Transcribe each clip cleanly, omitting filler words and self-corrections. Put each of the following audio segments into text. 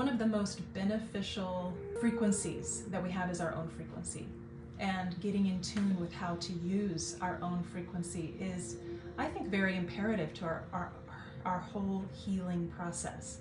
One of the most beneficial frequencies that we have is our own frequency. And getting in tune with how to use our own frequency is, I think, very imperative to our whole healing process.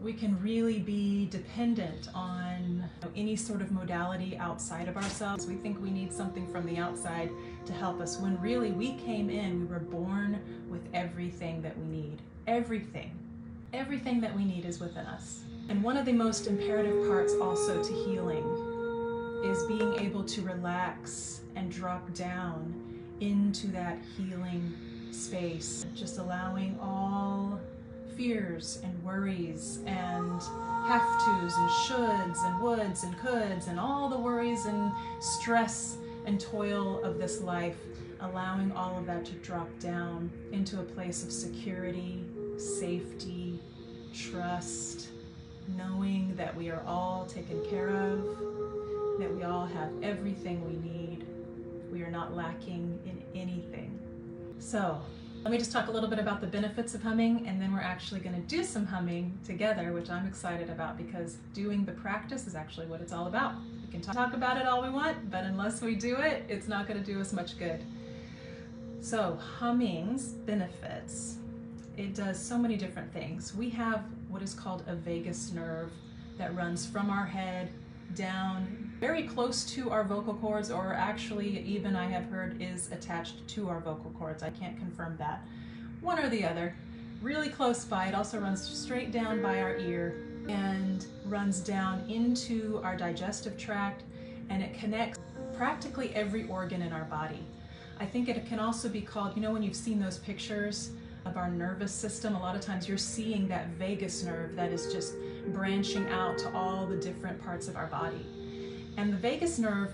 We can really be dependent on any sort of modality outside of ourselves. We think we need something from the outside to help us, when really we came in, we were born with everything that we need. Everything that we need is within us. And one of the most imperative parts also to healing is being able to relax and drop down into that healing space, just allowing all fears and worries and have-tos and shoulds and woulds and coulds and all the worries and stress and toil of this life, allowing all of that to drop down into a place of security, safety, trust, knowing that we are all taken care of, that we all have everything we need. We are not lacking in anything. So let me just talk a little bit about the benefits of humming, and then we're actually going to do some humming together, which I'm excited about, because doing the practice is actually what it's all about. We can talk about it all we want, but unless we do it, it's not going to do us much good. So humming's benefits. It does so many different things. We have what is called a vagus nerve that runs from our head down very close to our vocal cords, or actually even I have heard is attached to our vocal cords. I can't confirm that. One or the other. Really close by. It also runs straight down by our ear and runs down into our digestive tract, and it connects practically every organ in our body. I think it can also be called, you know, when you've seen those pictures of our nervous system, a lot of times you're seeing that vagus nerve that is just branching out to all the different parts of our body. And the vagus nerve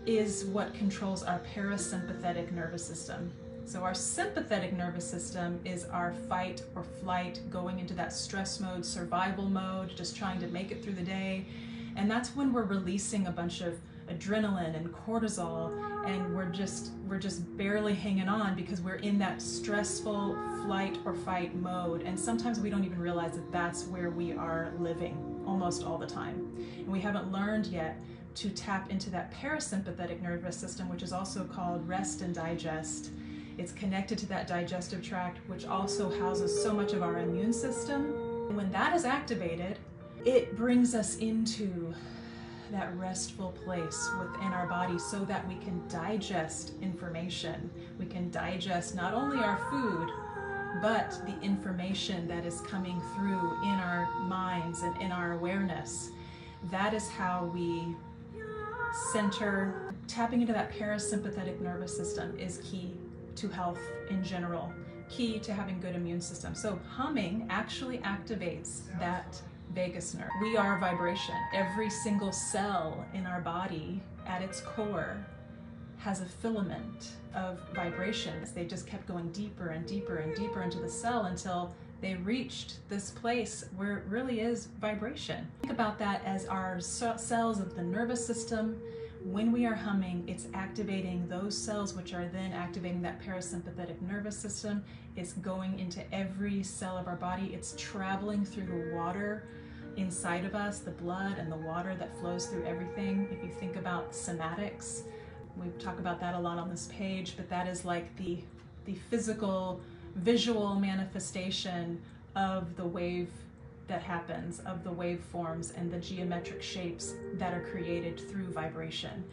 is what controls our parasympathetic nervous system. So our sympathetic nervous system is our fight or flight, going into that stress mode, survival mode, just trying to make it through the day. And that's when we're releasing a bunch of adrenaline and cortisol, and we're just barely hanging on because we're in that stressful flight or fight mode. And sometimes we don't even realize that that's where we are living almost all the time. And we haven't learned yet to tap into that parasympathetic nervous system, which is also called rest and digest. It's connected to that digestive tract, which also houses so much of our immune system. And when that is activated, it brings us into that restful place within our body so that we can digest information. We can digest not only our food, but the information that is coming through in our minds and in our awareness. That is how we center. Tapping into that parasympathetic nervous system is key to health in general, key to having good immune system. So humming actually activates that vagus nerve. We are vibration. Every single cell in our body at its core has a filament of vibrations. They just kept going deeper and deeper and deeper into the cell until they reached this place where it really is vibration. Think about that as our cells of the nervous system. When we are humming, it's activating those cells, which are then activating that parasympathetic nervous system. It's going into every cell of our body. It's traveling through the water inside of us, the blood and the water that flows through everything. If you think about somatics, we talk about that a lot on this page, but that is like the physical, visual manifestation of the wave that happens, of the waveforms and the geometric shapes that are created through vibration.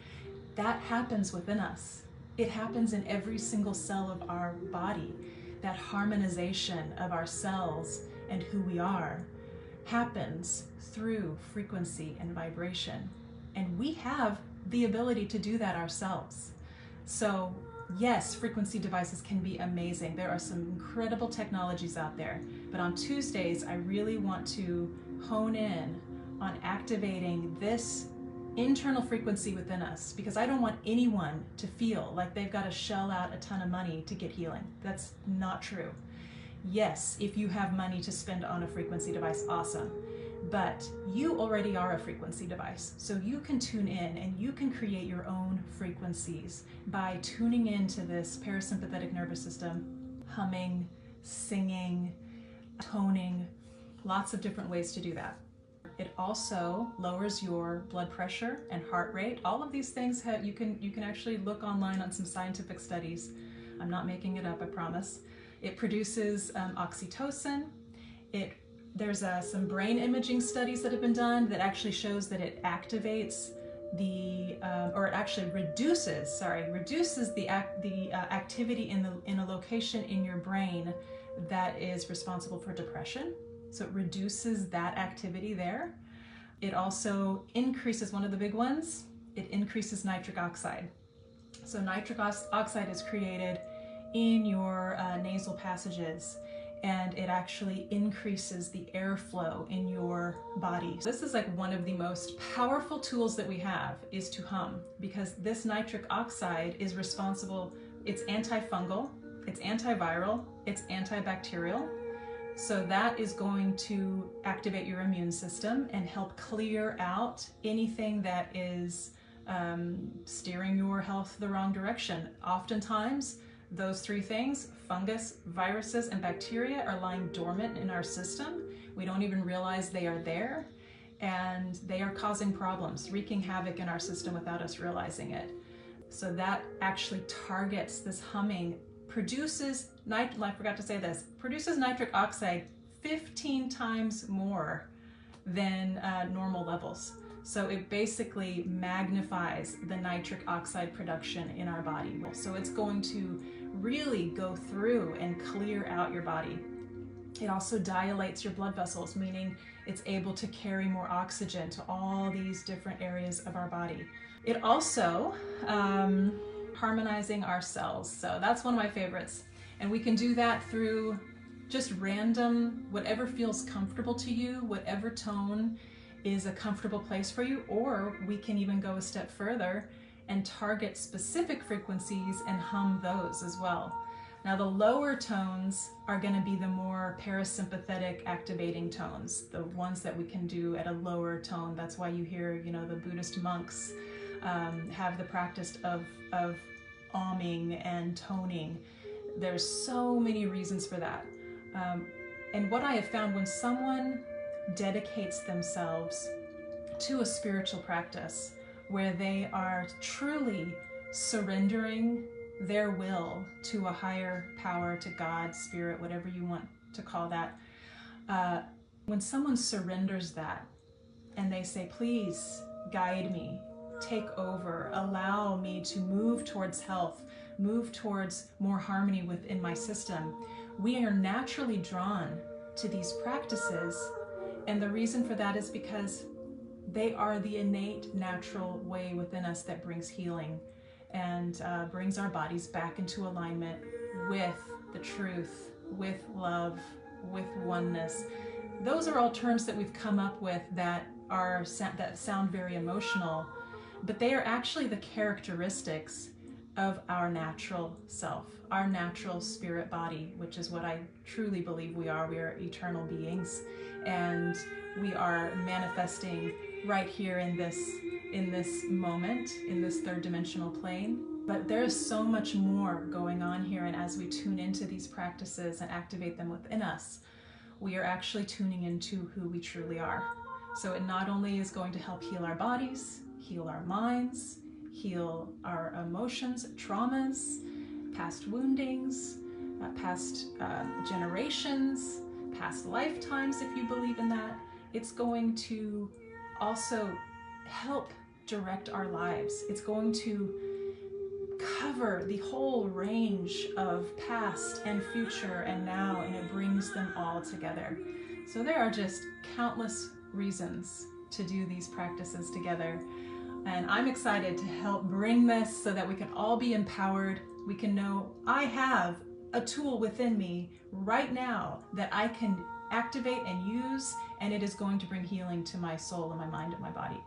That happens within us. It happens in every single cell of our body. That harmonization of our cells and who we are happens through frequency and vibration. And we have the ability to do that ourselves. So yes, frequency devices can be amazing. There are some incredible technologies out there, but on Tuesdays, I really want to hone in on activating this internal frequency within us, because I don't want anyone to feel like they've got to shell out a ton of money to get healing. That's not true. Yes, if you have money to spend on a frequency device, awesome. But you already are a frequency device, so you can tune in and you can create your own frequencies by tuning into this parasympathetic nervous system, humming, singing, toning, lots of different ways to do that. It also lowers your blood pressure and heart rate. All of these things you can actually look online on some scientific studies. I'm not making it up, I promise. It produces oxytocin. There's some brain imaging studies that have been done that actually shows that it activates or it actually reduces the activity in a location in your brain that is responsible for depression. So it reduces that activity there. It also increases, one of the big ones, it increases nitric oxide. So nitric oxide is created in your nasal passages, and it actually increases the airflow in your body. This is like one of the most powerful tools that we have, is to hum, because this nitric oxide is responsible, it's antifungal, it's antiviral, it's antibacterial. So that is going to activate your immune system and help clear out anything that is steering your health the wrong direction. Oftentimes, those three things, fungus, viruses, and bacteria, are lying dormant in our system. We don't even realize they are there, and they are causing problems, wreaking havoc in our system without us realizing it. So that actually targets this humming, produces produces nitric oxide 15 times more than normal levels. So it basically magnifies the nitric oxide production in our body. So it's going to really go through and clear out your body. It also dilates your blood vessels, meaning it's able to carry more oxygen to all these different areas of our body. It also harmonizing our cells. So that's one of my favorites. And we can do that through just random, whatever feels comfortable to you, whatever tone is a comfortable place for you, or we can even go a step further and target specific frequencies and hum those as well. Now the lower tones are going to be the more parasympathetic activating tones, the ones that we can do at a lower tone. That's why you hear, the Buddhist monks have the practice of ahming and toning. There's so many reasons for that. And what I have found, when someone dedicates themselves to a spiritual practice where they are truly surrendering their will to a higher power, to God, spirit, whatever you want to call that, when someone surrenders that and they say, please guide me, take over, allow me to move towards health, move towards more harmony within my system, we are naturally drawn to these practices. And the reason for that is because they are the innate natural way within us that brings healing and brings our bodies back into alignment with the truth, with love, with oneness. Those are all terms that we've come up with that sound very emotional, but they are actually the characteristics of our natural self, our natural spirit body, which is what I truly believe we are. We are eternal beings, and we are manifesting right here in this moment, in this third dimensional plane. But there is so much more going on here, and as we tune into these practices and activate them within us, we are actually tuning into who we truly are. So it not only is going to help heal our bodies, heal our minds, heal our emotions, traumas, past woundings, past generations, past lifetimes, if you believe in that. It's going to also help direct our lives. It's going to cover the whole range of past and future and now, and it brings them all together. So there are just countless reasons to do these practices together. And I'm excited to help bring this so that we can all be empowered. We can know I have a tool within me right now that I can activate and use, and it is going to bring healing to my soul and my mind and my body.